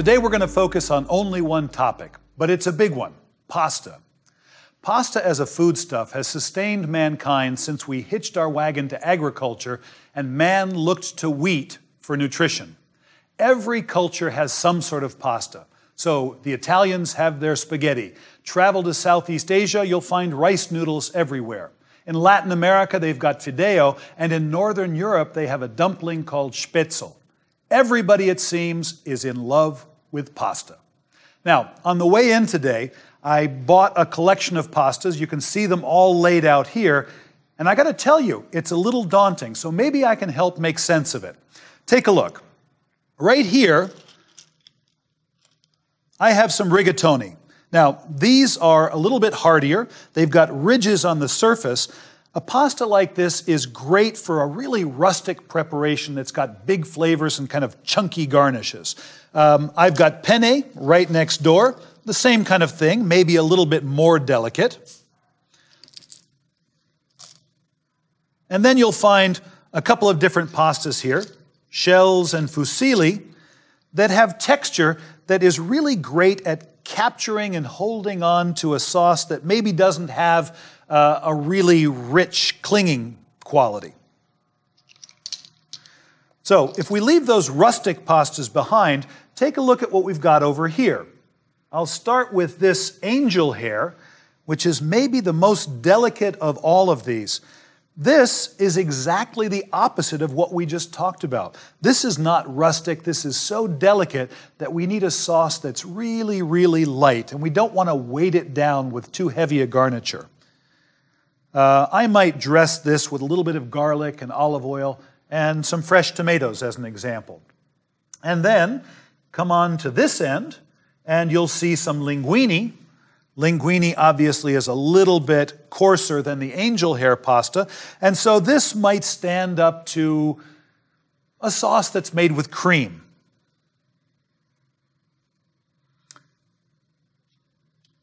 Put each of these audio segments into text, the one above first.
Today we're going to focus on only one topic, but it's a big one: pasta. Pasta as a foodstuff has sustained mankind since we hitched our wagon to agriculture and man looked to wheat for nutrition. Every culture has some sort of pasta. So the Italians have their spaghetti. Travel to Southeast Asia, you'll find rice noodles everywhere. In Latin America, they've got fideo, and in Northern Europe, they have a dumpling called spitzel. Everybody, it seems, is in love with pasta. Now, on the way in today, I bought a collection of pastas. You can see them all laid out here. And I got to tell you, it's a little daunting, so maybe I can help make sense of it. Take a look. Right here, I have some rigatoni. Now, these are a little bit hardier. They've got ridges on the surface. A pasta like this is great for a really rustic preparation that's got big flavors and kind of chunky garnishes. I've got penne right next door, the same kind of thing, maybe a little bit more delicate. And then you'll find a couple of different pastas here, shells and fusilli, that have texture that is really great at capturing and holding on to a sauce that maybe doesn't have a really rich, clinging quality. So if we leave those rustic pastas behind, take a look at what we've got over here. I'll start with this angel hair, which is maybe the most delicate of all of these. This is exactly the opposite of what we just talked about. This is not rustic. This is so delicate that we need a sauce that's really, really light, and we don't want to weight it down with too heavy a garniture. I might dress this with a little bit of garlic and olive oil and some fresh tomatoes as an example. And then come on to this end, and you'll see some linguine. Linguine obviously is a little bit coarser than the angel hair pasta, and so this might stand up to a sauce that's made with cream.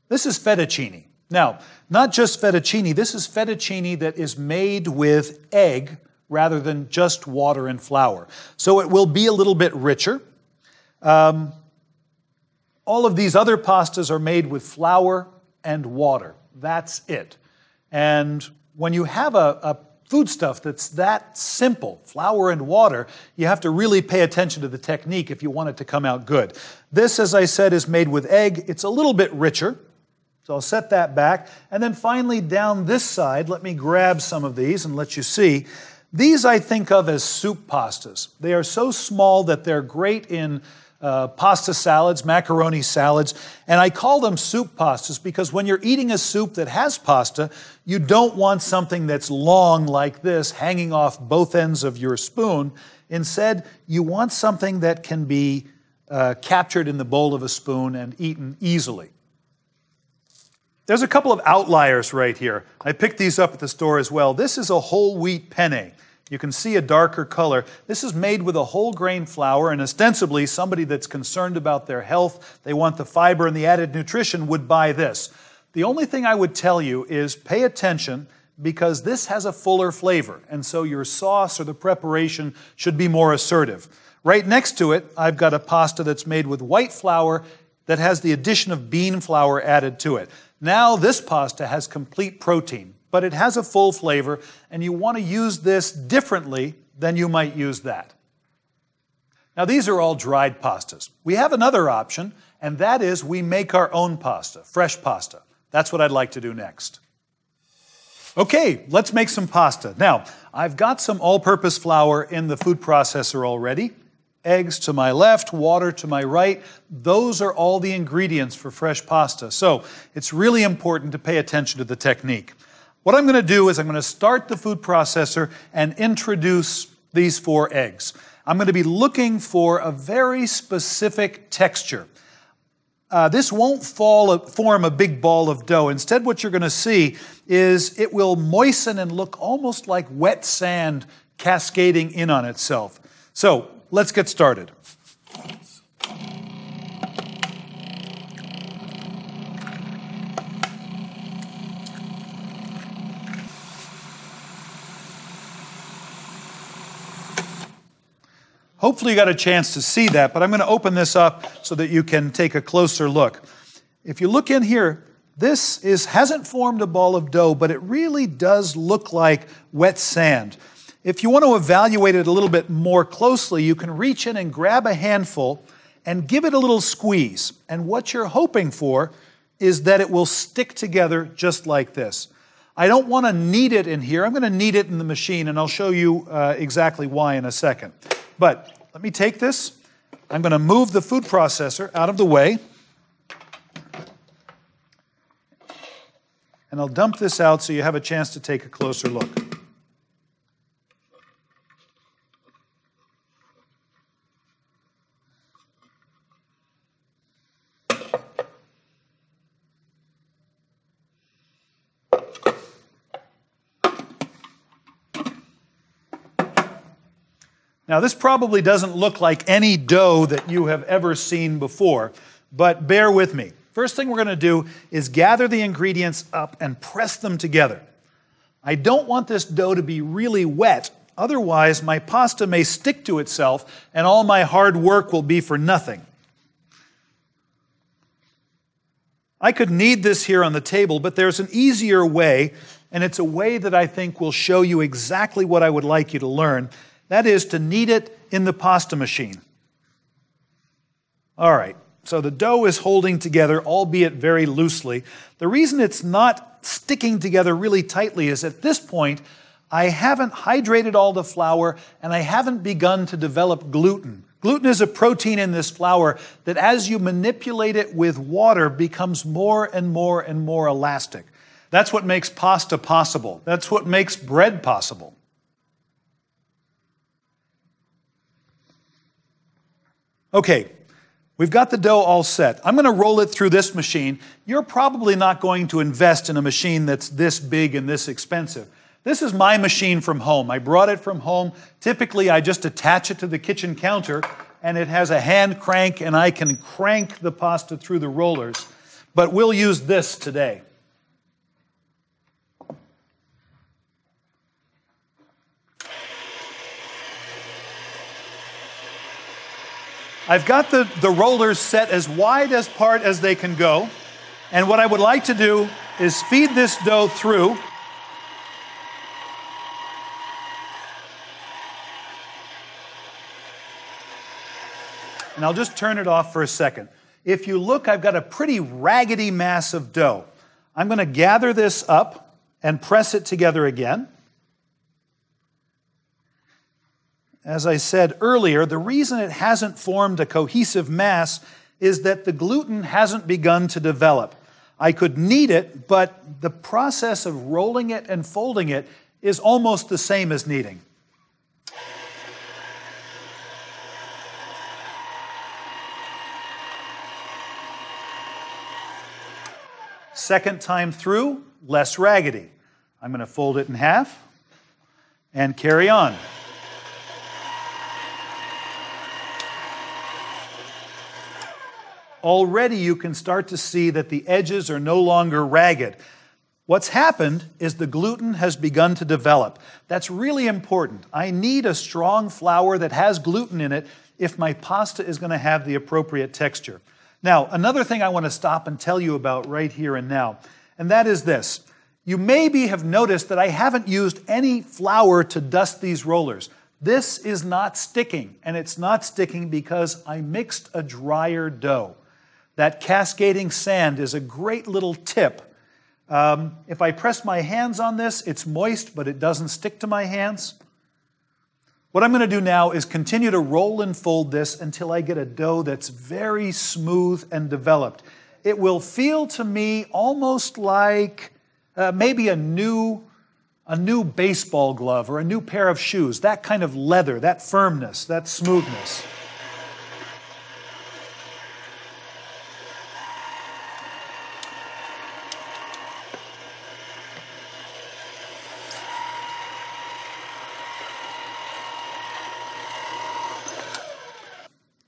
This is fettuccine. Now, not just fettuccine, this is fettuccine that is made with egg rather than just water and flour. So it will be a little bit richer. All of these other pastas are made with flour and water. That's it. And when you have a foodstuff that's that simple, flour and water, you have to really pay attention to the technique if you want it to come out good. This, as I said, is made with egg. It's a little bit richer. So I'll set that back. And then finally down this side, let me grab some of these and let you see. These I think of as soup pastas. They are so small that they're great in pasta salads, macaroni salads, and I call them soup pastas because when you're eating a soup that has pasta, you don't want something that's long like this hanging off both ends of your spoon. Instead, you want something that can be captured in the bowl of a spoon and eaten easily. There's a couple of outliers right here. I picked these up at the store as well. This is a whole wheat penne. You can see a darker color. This is made with a whole grain flour, and ostensibly somebody that's concerned about their health, they want the fiber and the added nutrition, would buy this. The only thing I would tell you is pay attention because this has a fuller flavor, and so your sauce or the preparation should be more assertive. Right next to it, I've got a pasta that's made with white flour that has the addition of bean flour added to it. Now this pasta has complete protein, but it has a full flavor, and you want to use this differently than you might use that. Now these are all dried pastas. We have another option, and that is we make our own pasta, fresh pasta. That's what I'd like to do next. Okay, let's make some pasta. Now, I've got some all-purpose flour in the food processor already. Eggs to my left, water to my right. Those are all the ingredients for fresh pasta. So it's really important to pay attention to the technique. What I'm going to do is I'm going to start the food processor and introduce these 4 eggs. I'm going to be looking for a very specific texture. This won't form a big ball of dough. Instead, what you're going to see is it will moisten and look almost like wet sand cascading in on itself. So let's get started. Hopefully you got a chance to see that, but I'm going to open this up so that you can take a closer look. If you look in here, this hasn't formed a ball of dough, but it really does look like wet sand. If you want to evaluate it a little bit more closely, you can reach in and grab a handful and give it a little squeeze. And what you're hoping for is that it will stick together just like this. I don't want to knead it in here. I'm going to knead it in the machine, and I'll show you exactly why in a second. But let me take this. I'm going to move the food processor out of the way. And I'll dump this out so you have a chance to take a closer look. Now, this probably doesn't look like any dough that you have ever seen before, but bear with me. First thing we're going to do is gather the ingredients up and press them together. I don't want this dough to be really wet, otherwise my pasta may stick to itself and all my hard work will be for nothing. I could knead this here on the table, but there's an easier way, and it's a way that I think will show you exactly what I would like you to learn. That is to knead it in the pasta machine. All right, so the dough is holding together, albeit very loosely. The reason it's not sticking together really tightly is at this point, I haven't hydrated all the flour and I haven't begun to develop gluten. Gluten is a protein in this flour that as you manipulate it with water becomes more and more and more elastic. That's what makes pasta possible. That's what makes bread possible. Okay, we've got the dough all set. I'm going to roll it through this machine. You're probably not going to invest in a machine that's this big and this expensive. This is my machine from home. I brought it from home. Typically, I just attach it to the kitchen counter, and it has a hand crank, and I can crank the pasta through the rollers. But we'll use this today. I've got the rollers set as wide apart as they can go. And what I would like to do is feed this dough through. And I'll just turn it off for a second. If you look, I've got a pretty raggedy mass of dough. I'm going to gather this up and press it together again. As I said earlier, the reason it hasn't formed a cohesive mass is that the gluten hasn't begun to develop. I could knead it, but the process of rolling it and folding it is almost the same as kneading. Second time through, less raggedy. I'm going to fold it in half and carry on. Already you can start to see that the edges are no longer ragged. What's happened is the gluten has begun to develop. That's really important. I need a strong flour that has gluten in it if my pasta is going to have the appropriate texture. Now, another thing I want to stop and tell you about right here and now, and that is this. You maybe have noticed that I haven't used any flour to dust these rollers. This is not sticking, and it's not sticking because I mixed a drier dough. That cascading sand is a great little tip. If I press my hands on this, it's moist, but it doesn't stick to my hands. What I'm going to do now is continue to roll and fold this until I get a dough that's very smooth and developed. It will feel to me almost like maybe a new baseball glove or a new pair of shoes, that kind of leather, that firmness, that smoothness.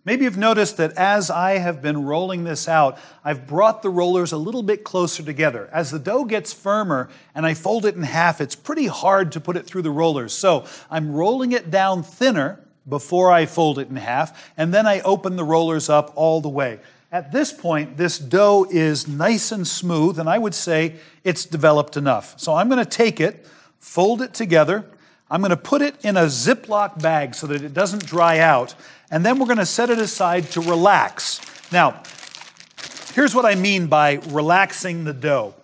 Maybe you've noticed that as I have been rolling this out, I've brought the rollers a little bit closer together. As the dough gets firmer and I fold it in half, it's pretty hard to put it through the rollers. So I'm rolling it down thinner before I fold it in half, and then I open the rollers up all the way. At this point, this dough is nice and smooth, and I would say it's developed enough. So I'm going to take it, fold it together. I'm going to put it in a Ziploc bag so that it doesn't dry out, and then we're going to set it aside to relax. Now, here's what I mean by relaxing the dough.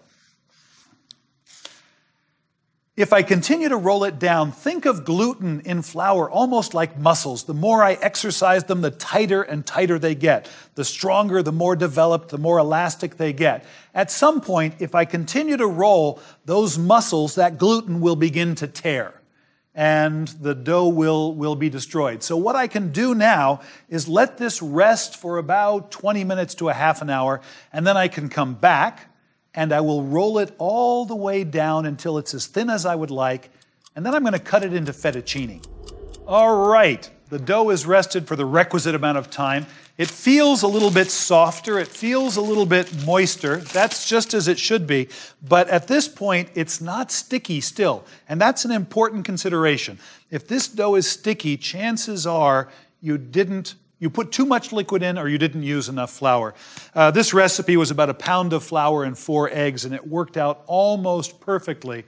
If I continue to roll it down, think of gluten in flour almost like muscles. The more I exercise them, the tighter and tighter they get. The stronger, the more developed, the more elastic they get. At some point, if I continue to roll, those muscles, that gluten will begin to tear, and the dough will be destroyed. So what I can do now is let this rest for about 20 minutes to a half an hour, and then I can come back, and I will roll it all the way down until it's as thin as I would like, and then I'm going to cut it into fettuccine. All right, the dough is rested for the requisite amount of time. It feels a little bit softer, it feels a little bit moister. That's just as it should be, but at this point, it's not sticky still, and that's an important consideration. If this dough is sticky, chances are you put too much liquid in or you didn't use enough flour. This recipe was about 1 pound of flour and 4 eggs, and it worked out almost perfectly.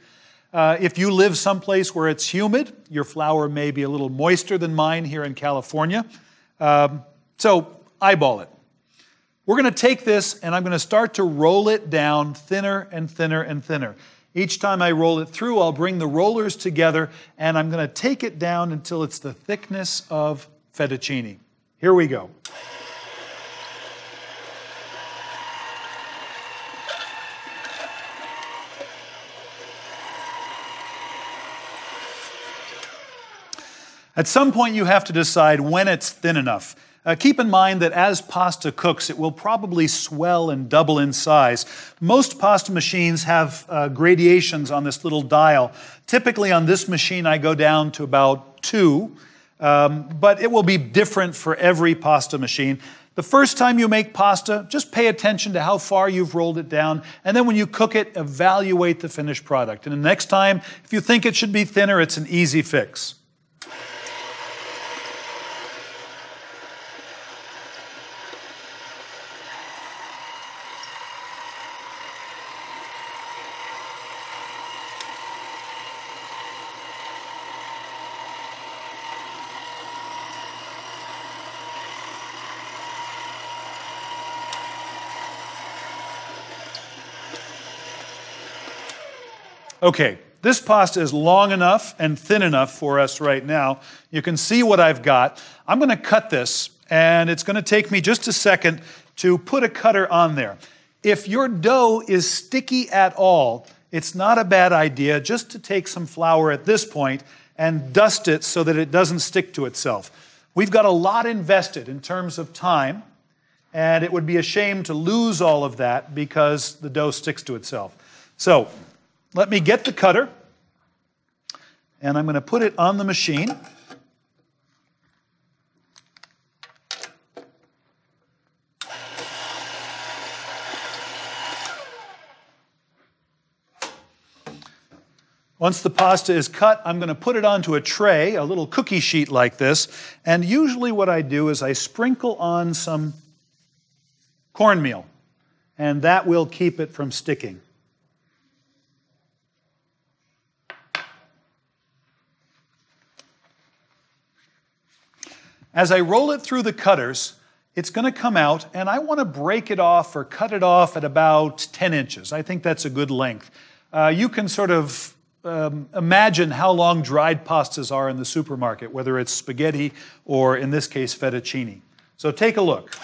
If you live someplace where it's humid, your flour may be a little moister than mine here in California. So eyeball it. We're going to take this and I'm going to start to roll it down thinner and thinner and thinner. Each time I roll it through, I'll bring the rollers together and I'm going to take it down until it's the thickness of fettuccine. Here we go. At some point, you have to decide when it's thin enough. Keep in mind that as pasta cooks, it will probably swell and double in size. Most pasta machines have gradations on this little dial. Typically on this machine, I go down to about 2, but it will be different for every pasta machine. The first time you make pasta, just pay attention to how far you've rolled it down, and then when you cook it, evaluate the finished product. And the next time, if you think it should be thinner, it's an easy fix. Okay, this pasta is long enough and thin enough for us right now. You can see what I've got. I'm going to cut this, and it's going to take me just a second to put a cutter on there. If your dough is sticky at all, it's not a bad idea just to take some flour at this point and dust it so that it doesn't stick to itself. We've got a lot invested in terms of time, and it would be a shame to lose all of that because the dough sticks to itself. So, let me get the cutter, and I'm going to put it on the machine. Once the pasta is cut, I'm going to put it onto a tray, a little cookie sheet like this, and usually what I do is I sprinkle on some cornmeal, and that will keep it from sticking. As I roll it through the cutters, it's going to come out, and I want to break it off or cut it off at about 10 inches. I think that's a good length. You can sort of imagine how long dried pastas are in the supermarket, whether it's spaghetti or, in this case, fettuccine. So take a look.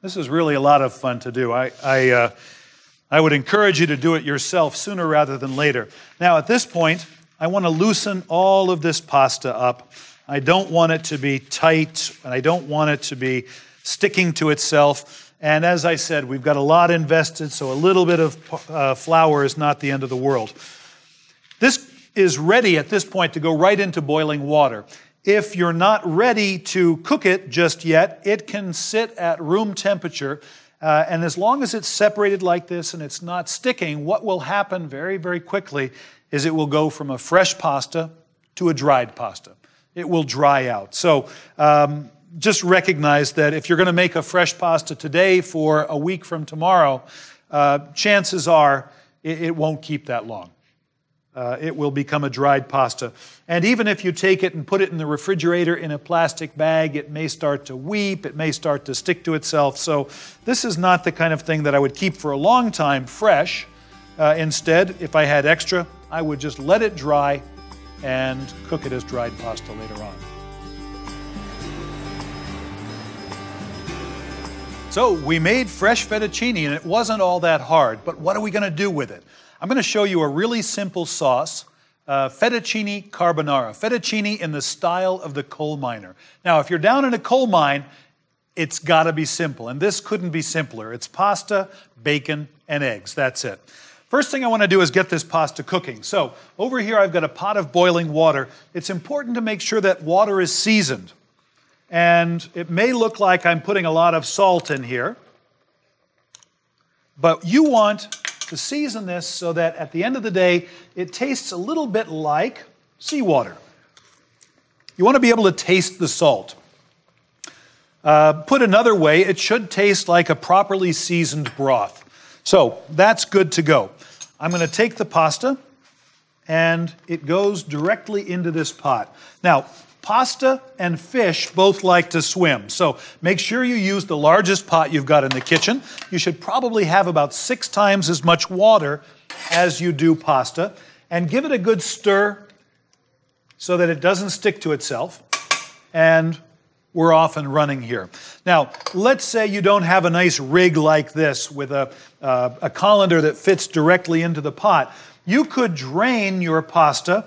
This is really a lot of fun to do. I would encourage you to do it yourself sooner rather than later. Now, at this point, I want to loosen all of this pasta up. I don't want it to be tight, and I don't want it to be sticking to itself. And as I said, we've got a lot invested, so a little bit of flour is not the end of the world. This is ready at this point to go right into boiling water. If you're not ready to cook it just yet, it can sit at room temperature. And as long as it's separated like this and it's not sticking, what will happen very, very quickly is it will go from a fresh pasta to a dried pasta. It will dry out. So just recognize that if you're going to make a fresh pasta today for a week from tomorrow, chances are it won't keep that long. It will become a dried pasta. And even if you take it and put it in the refrigerator in a plastic bag, it may start to weep, it may start to stick to itself. So this is not the kind of thing that I would keep for a long time fresh. Instead, if I had extra, I would just let it dry and cook it as dried pasta later on. So we made fresh fettuccine, and it wasn't all that hard, but what are we going to do with it? I'm going to show you a really simple sauce, fettuccine carbonara, fettuccine in the style of the coal miner. Now, if you're down in a coal mine, it's got to be simple, and this couldn't be simpler. It's pasta, bacon, and eggs. That's it. First thing I want to do is get this pasta cooking. So over here I've got a pot of boiling water. It's important to make sure that water is seasoned. And it may look like I'm putting a lot of salt in here, but you want to season this so that at the end of the day, it tastes a little bit like seawater. You want to be able to taste the salt. Put another way, it should taste like a properly seasoned broth. So that's good to go. I'm going to take the pasta, and it goes directly into this pot. Now, pasta and fish both like to swim, so make sure you use the largest pot you've got in the kitchen. You should probably have about 6 times as much water as you do pasta, and give it a good stir so that it doesn't stick to itself, and we're off and running here. Now, let's say you don't have a nice rig like this with a colander that fits directly into the pot. You could drain your pasta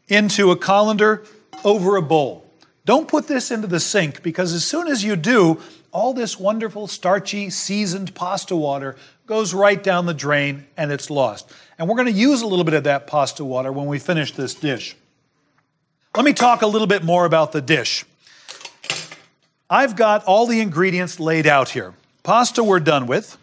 into a colander over a bowl. Don't put this into the sink, because as soon as you do, all this wonderful starchy seasoned pasta water goes right down the drain and it's lost. And we're going to use a little bit of that pasta water when we finish this dish. Let me talk a little bit more about the dish. I've got all the ingredients laid out here. Pasta we're done with.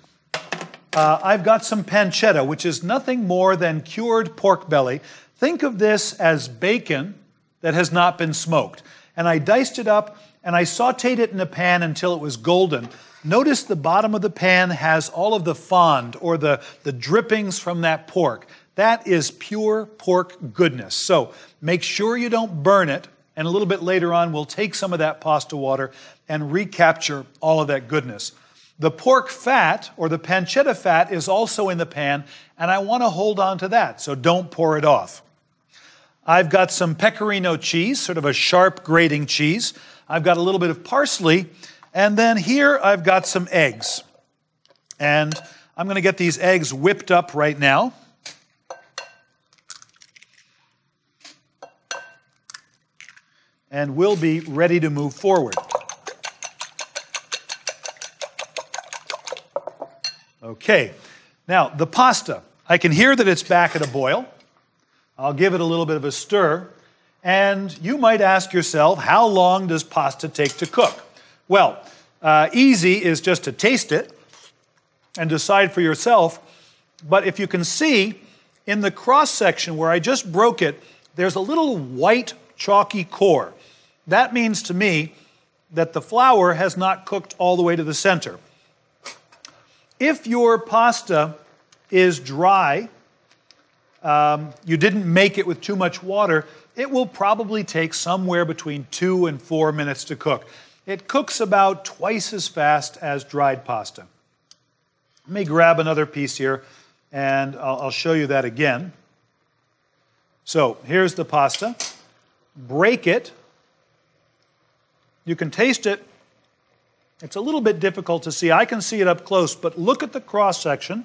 I've got some pancetta, which is nothing more than cured pork belly. Think of this as bacon that has not been smoked. And I diced it up and I sauteed it in a pan until it was golden. Notice the bottom of the pan has all of the fond, or the drippings from that pork. That is pure pork goodness. So make sure you don't burn it. And a little bit later on, we'll take some of that pasta water and recapture all of that goodness. The pork fat, or the pancetta fat, is also in the pan, and I want to hold on to that, so don't pour it off. I've got some pecorino cheese, sort of a sharp grating cheese. I've got a little bit of parsley, and then here I've got some eggs. And I'm going to get these eggs whipped up right now. And we'll be ready to move forward. Okay, now the pasta. I can hear that it's back at a boil. I'll give it a little bit of a stir. And you might ask yourself, how long does pasta take to cook? Well, easy is just to taste it and decide for yourself. But if you can see, in the cross-section where I just broke it, there's a little white chalky core. That means to me that the flour has not cooked all the way to the center. If your pasta is dry, you didn't make it with too much water, it will probably take somewhere between 2 and 4 minutes to cook. It cooks about twice as fast as dried pasta. Let me grab another piece here, and I'll show you that again. So here's the pasta. Break it. You can taste it. It's a little bit difficult to see. I can see it up close, but look at the cross-section.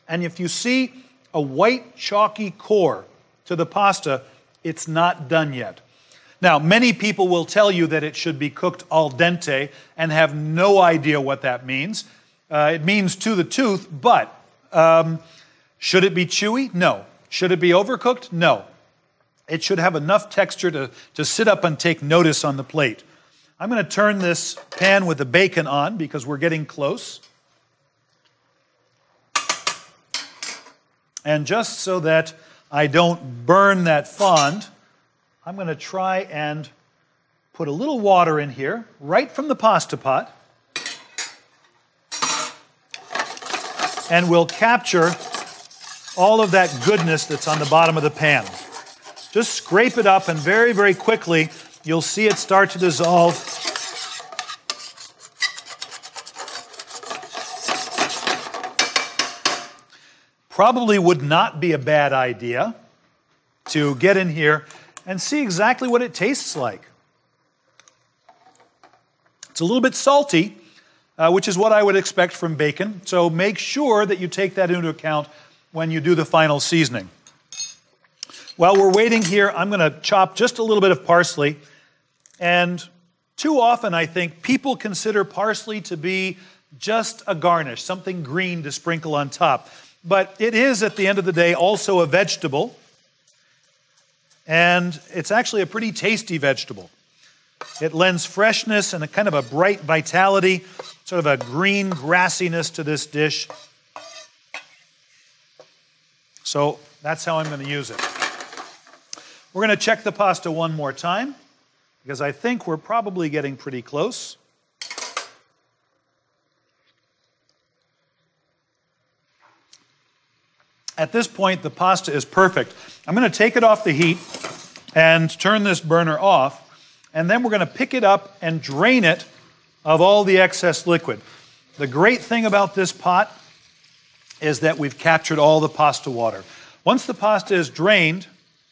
And if you see a white chalky core to the pasta, it's not done yet. Now, many people will tell you that it should be cooked al dente and have no idea what that means. It means to the tooth, but should it be chewy? No. Should it be overcooked? No. It should have enough texture to sit up and take notice on the plate. I'm going to turn this pan with the bacon on because we're getting close. And just so that I don't burn that fond, I'm going to try and put a little water in here, right from the pasta pot. And we'll capture all of that goodness that's on the bottom of the pan. Just scrape it up, and very, very quickly, you'll see it start to dissolve. Probably would not be a bad idea to get in here and see exactly what it tastes like. It's a little bit salty, which is what I would expect from bacon, so make sure that you take that into account when you do the final seasoning. While we're waiting here, I'm going to chop just a little bit of parsley. And too often, I think, people consider parsley to be just a garnish, something green to sprinkle on top. But it is, at the end of the day, also a vegetable. And it's actually a pretty tasty vegetable. It lends freshness and a kind of a bright vitality, sort of a green grassiness to this dish. So that's how I'm going to use it. We're going to check the pasta one more time, because I think we're probably getting pretty close. At this point, the pasta is perfect. I'm going to take it off the heat and turn this burner off, and then we're going to pick it up and drain it of all the excess liquid. The great thing about this pot is that we've captured all the pasta water. Once the pasta is drained,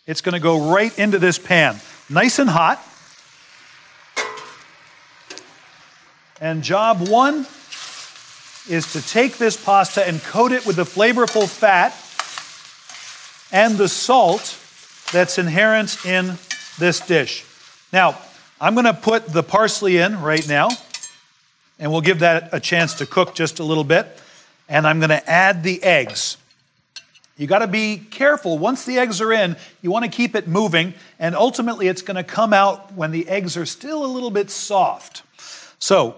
it's going to go right into this pan, nice and hot. And job one is to take this pasta and coat it with the flavorful fat and the salt that's inherent in this dish. Now, I'm going to put the parsley in right now, and we'll give that a chance to cook just a little bit. And I'm going to add the eggs. You got to be careful. Once the eggs are in, you want to keep it moving, and ultimately it's going to come out when the eggs are still a little bit soft. So,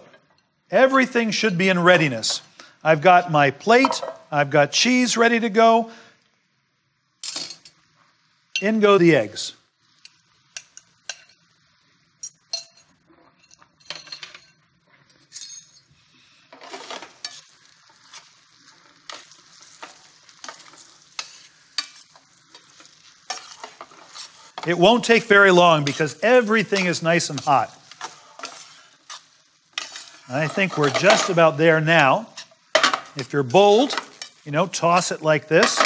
everything should be in readiness. I've got my plate, I've got cheese ready to go. In go the eggs. It won't take very long because everything is nice and hot. I think we're just about there now. If you're bold, toss it like this.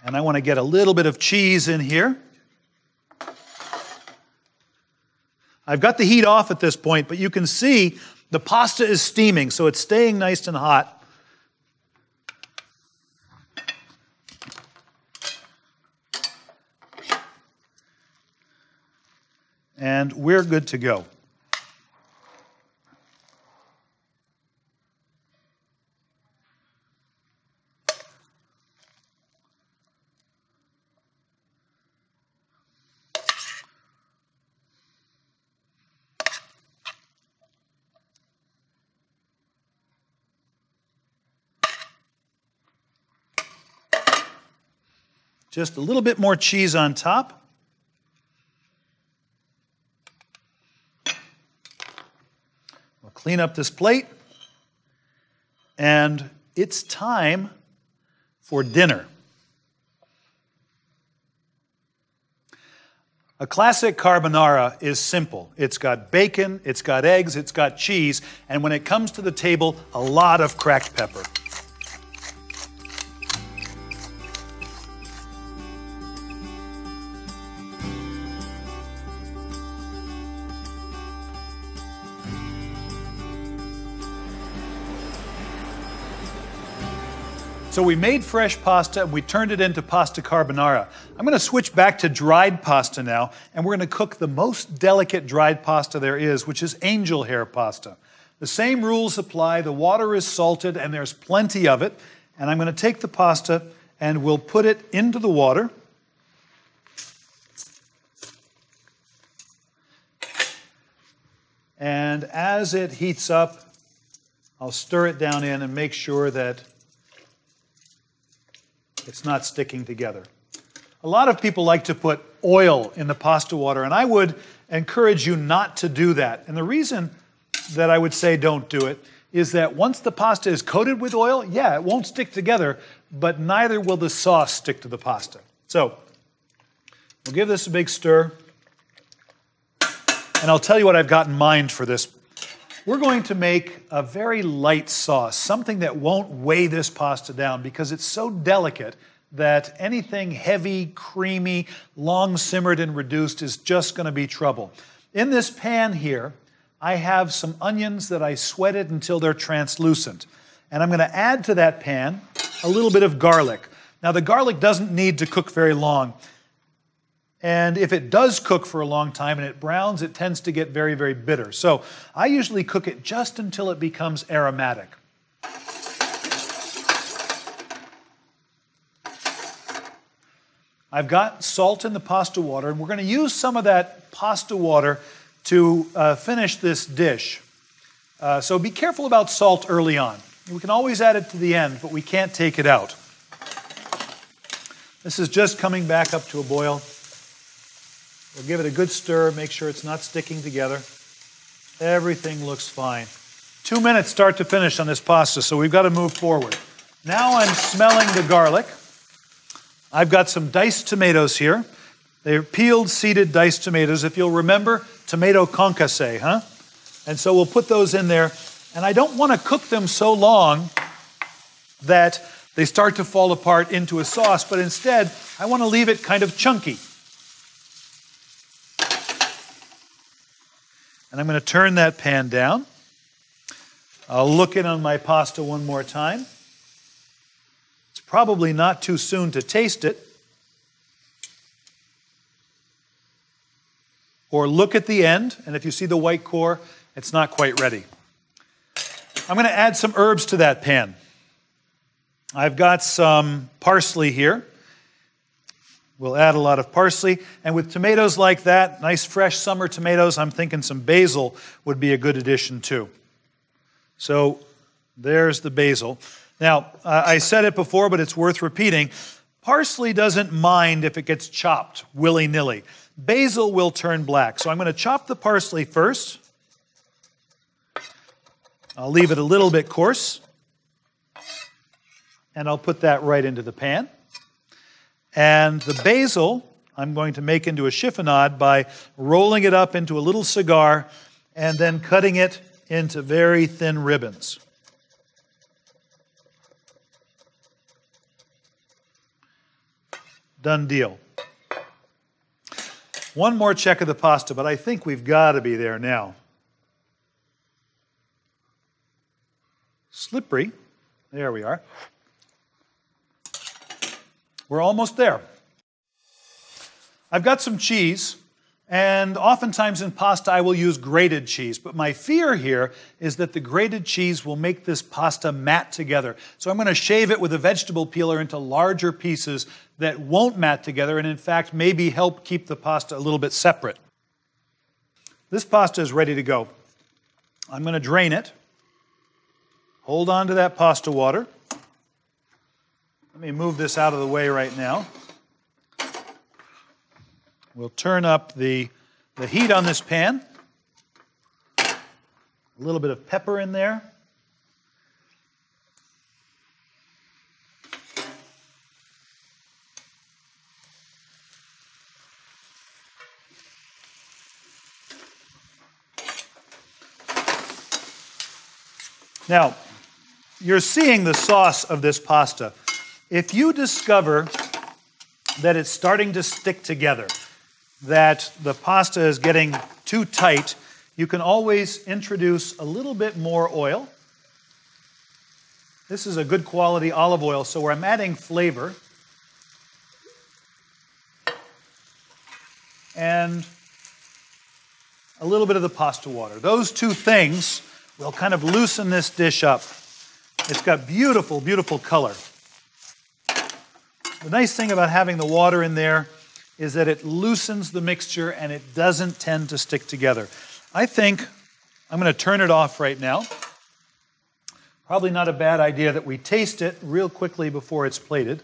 And I want to get a little bit of cheese in here. I've got the heat off at this point, but you can see the pasta is steaming, so it's staying nice and hot. And we're good to go. Just a little bit more cheese on top. We'll clean up this plate. And it's time for dinner. A classic carbonara is simple. It's got bacon, it's got eggs, it's got cheese, and when it comes to the table, a lot of cracked pepper. So we made fresh pasta and we turned it into pasta carbonara. I'm going to switch back to dried pasta now, and we're going to cook the most delicate dried pasta there is, which is angel hair pasta. The same rules apply. The water is salted and there's plenty of it. And I'm going to take the pasta and we'll put it into the water. And as it heats up, I'll stir it down in and make sure that it's not sticking together. A lot of people like to put oil in the pasta water, and I would encourage you not to do that. And the reason that I would say don't do it is that once the pasta is coated with oil, yeah, it won't stick together, but neither will the sauce stick to the pasta. So we'll give this a big stir, and I'll tell you what I've got in mind for this. We're going to make a very light sauce, something that won't weigh this pasta down because it's so delicate that anything heavy, creamy, long simmered and reduced is just going to be trouble. In this pan here, I have some onions that I sweated until they're translucent. And I'm going to add to that pan a little bit of garlic. Now the garlic doesn't need to cook very long. And if it does cook for a long time and it browns, it tends to get very, very bitter. So I usually cook it just until it becomes aromatic. I've got salt in the pasta water, and we're going to use some of that pasta water to finish this dish. So be careful about salt early on. We can always add it to the end, but we can't take it out. This is just coming back up to a boil. We'll give it a good stir, make sure it's not sticking together. Everything looks fine. 2 minutes start to finish on this pasta, so we've got to move forward. Now I'm smelling the garlic. I've got some diced tomatoes here. They're peeled, seeded, diced tomatoes. If you'll remember, tomato concasse, huh? And so we'll put those in there. And I don't want to cook them so long that they start to fall apart into a sauce, but instead, I want to leave it kind of chunky. And I'm going to turn that pan down. I'll look in on my pasta one more time. It's probably not too soon to taste it. Or look at the end, and if you see the white core, it's not quite ready. I'm going to add some herbs to that pan. I've got some parsley here. We'll add a lot of parsley. And with tomatoes like that, nice fresh summer tomatoes, I'm thinking some basil would be a good addition too. So there's the basil. Now, I said it before, but it's worth repeating. Parsley doesn't mind if it gets chopped willy-nilly. Basil will turn black. So I'm going to chop the parsley first. I'll leave it a little bit coarse. And I'll put that right into the pan. And the basil, I'm going to make into a chiffonade by rolling it up into a little cigar and then cutting it into very thin ribbons. Done deal. One more check of the pasta, but I think we've got to be there now. Slippery. There we are. We're almost there. I've got some cheese, and oftentimes in pasta I will use grated cheese, but my fear here is that the grated cheese will make this pasta mat together. So I'm going to shave it with a vegetable peeler into larger pieces that won't mat together and in fact maybe help keep the pasta a little bit separate. This pasta is ready to go. I'm going to drain it. Hold on to that pasta water. Let me move this out of the way right now. We'll turn up the heat on this pan. A little bit of pepper in there. Now, you're seeing the sauce of this pasta. If you discover that it's starting to stick together, that the pasta is getting too tight, you can always introduce a little bit more oil. This is a good quality olive oil, so where I'm adding flavor and a little bit of the pasta water. Those two things will kind of loosen this dish up. It's got beautiful, beautiful color. The nice thing about having the water in there is that it loosens the mixture and it doesn't tend to stick together. I think I'm going to turn it off right now. Probably not a bad idea that we taste it real quickly before it's plated.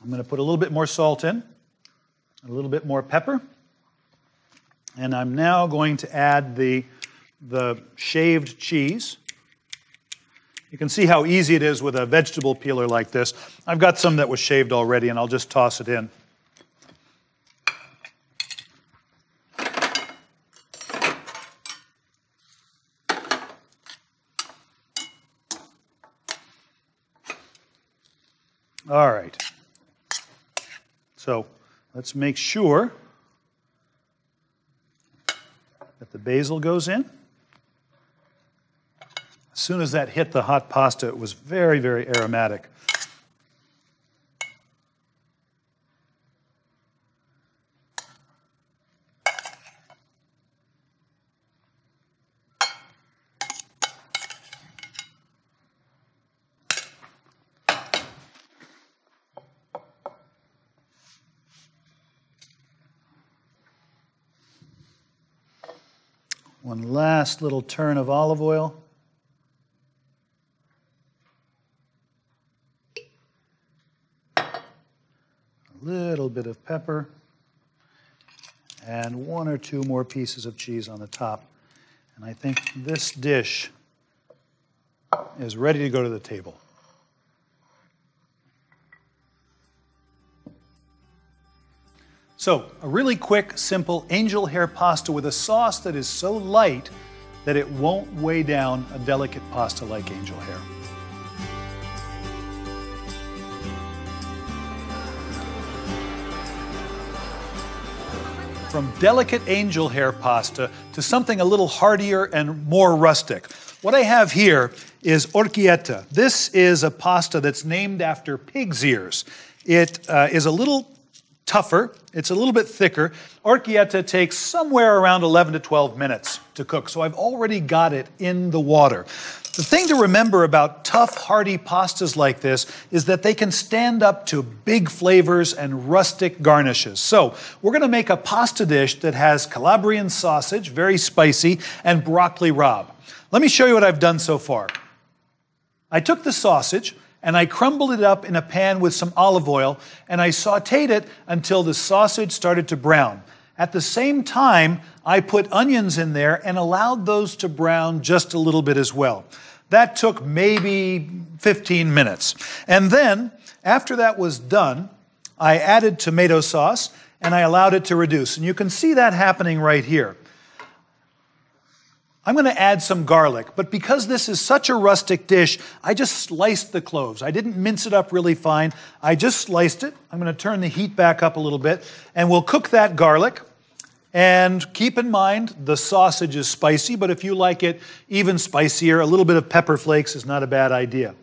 I'm going to put a little bit more salt in, a little bit more pepper, and I'm now going to add the shaved cheese. You can see how easy it is with a vegetable peeler like this. I've got some that was shaved already, and I'll just toss it in. All right. So let's make sure that the basil goes in. As soon as that hit the hot pasta, it was very, very aromatic. One last little turn of olive oil. A little bit of pepper. And one or two more pieces of cheese on the top. And I think this dish is ready to go to the table. So, a really quick, simple angel hair pasta with a sauce that is so light that it won't weigh down a delicate pasta like angel hair. From delicate angel hair pasta to something a little heartier and more rustic. What I have here is orecchiette. This is a pasta that's named after pig's ears. It is a little tougher, it's a little bit thicker. Orecchiette takes somewhere around 11 to 12 minutes to cook, so I've already got it in the water. The thing to remember about tough, hearty pastas like this is that they can stand up to big flavors and rustic garnishes. So, we're going to make a pasta dish that has Calabrian sausage, very spicy, and broccoli rabe. Let me show you what I've done so far. I took the sausage, and I crumbled it up in a pan with some olive oil, and I sautéed it until the sausage started to brown. At the same time, I put onions in there and allowed those to brown just a little bit as well. That took maybe 15 minutes. And then, after that was done, I added tomato sauce, and I allowed it to reduce. And you can see that happening right here. I'm going to add some garlic, but because this is such a rustic dish, I just sliced the cloves. I didn't mince it up really fine. I just sliced it. I'm going to turn the heat back up a little bit, and we'll cook that garlic. And keep in mind, the sausage is spicy, but if you like it even spicier, a little bit of pepper flakes is not a bad idea.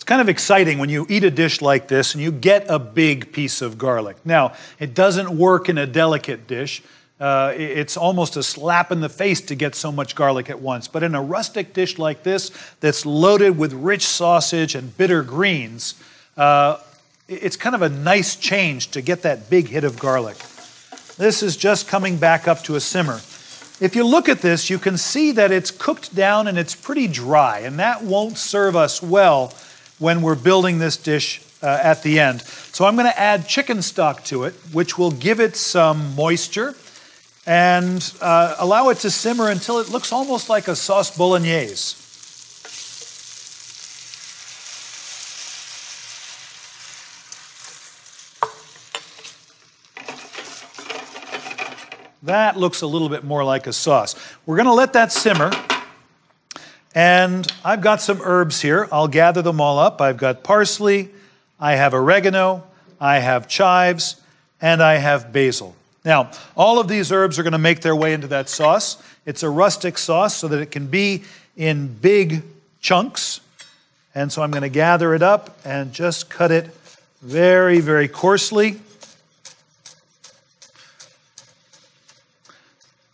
Kind of exciting when you eat a dish like this and you get a big piece of garlic. Now, it doesn't work in a delicate dish. It's almost a slap in the face to get so much garlic at once. But in a rustic dish like this, that's loaded with rich sausage and bitter greens, it's kind of a nice change to get that big hit of garlic. This is just coming back up to a simmer. If you look at this, you can see that it's cooked down and it's pretty dry, and that won't serve us well when we're building this dish at the end. So I'm going to add chicken stock to it, which will give it some moisture and allow it to simmer until it looks almost like a sauce bolognese. That looks a little bit more like a sauce. We're going to let that simmer. And I've got some herbs here. I'll gather them all up. I've got parsley, I have oregano, I have chives, and I have basil. Now, all of these herbs are going to make their way into that sauce. It's a rustic sauce so that it can be in big chunks. And so I'm going to gather it up and just cut it very, very coarsely.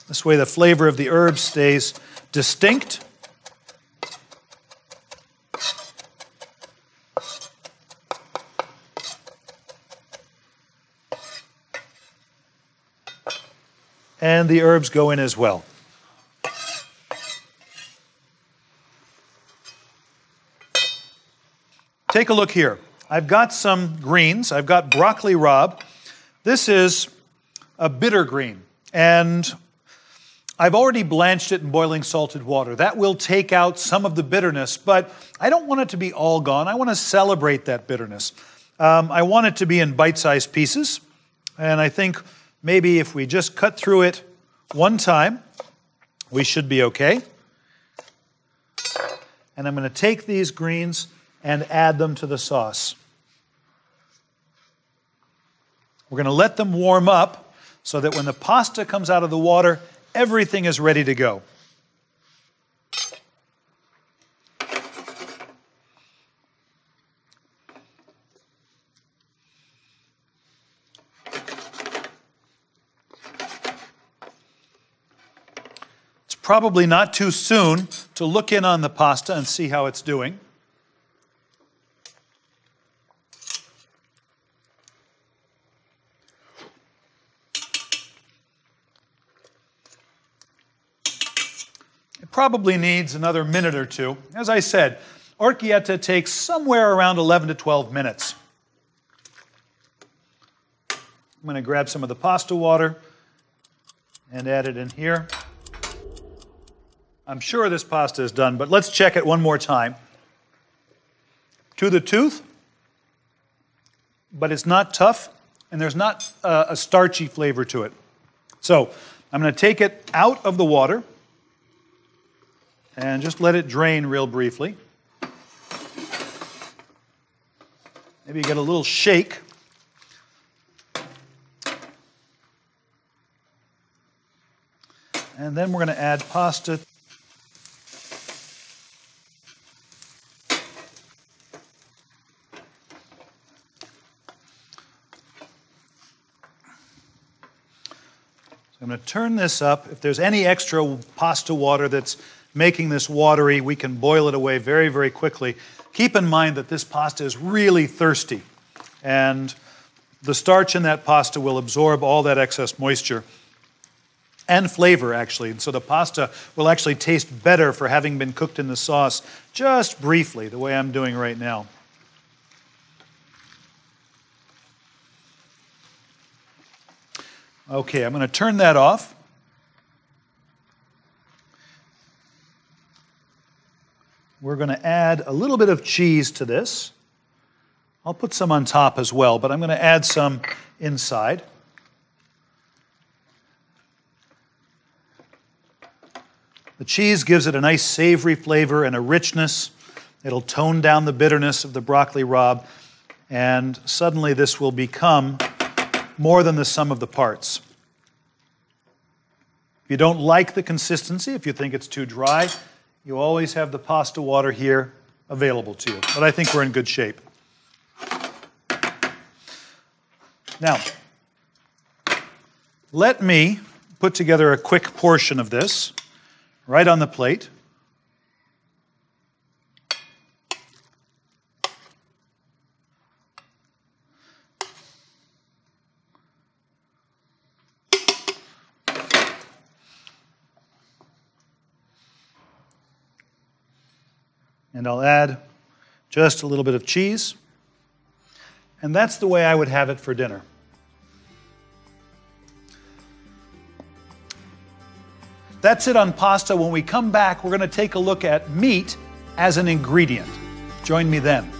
This way the flavor of the herbs stays distinct. And the herbs go in as well. Take a look here. I've got some greens. I've got broccoli rabe. This is a bitter green, and I've already blanched it in boiling salted water. That will take out some of the bitterness, but I don't want it to be all gone. I want to celebrate that bitterness. I want it to be in bite-sized pieces, and I think maybe if we just cut through it one time, we should be okay. And I'm going to take these greens and add them to the sauce. We're going to let them warm up so that when the pasta comes out of the water, everything is ready to go. It's probably not too soon to look in on the pasta and see how it's doing. Probably needs another minute or two. As I said, orecchiette takes somewhere around 11 to 12 minutes. I'm going to grab some of the pasta water and add it in here. I'm sure this pasta is done, but let's check it one more time. To the tooth, but it's not tough, and there's not a starchy flavor to it. So I'm going to take it out of the water and just let it drain real briefly. Maybe get a little shake. And then we're going to add pasta. I'm going to turn this up. If there's any extra pasta water that's making this watery, we can boil it away very, very quickly. Keep in mind that this pasta is really thirsty, and the starch in that pasta will absorb all that excess moisture and flavor, actually. And so the pasta will actually taste better for having been cooked in the sauce just briefly, the way I'm doing right now. Okay, I'm going to turn that off. We're going to add a little bit of cheese to this. I'll put some on top as well, but I'm going to add some inside. The cheese gives it a nice savory flavor and a richness. It'll tone down the bitterness of the broccoli rabe, and suddenly this will become more than the sum of the parts. If you don't like the consistency, if you think it's too dry, you always have the pasta water here available to you. But I think we're in good shape. Now, let me put together a quick portion of this right on the plate. And I'll add just a little bit of cheese. And that's the way I would have it for dinner. That's it on pasta. When we come back, we're going to take a look at meat as an ingredient. Join me then.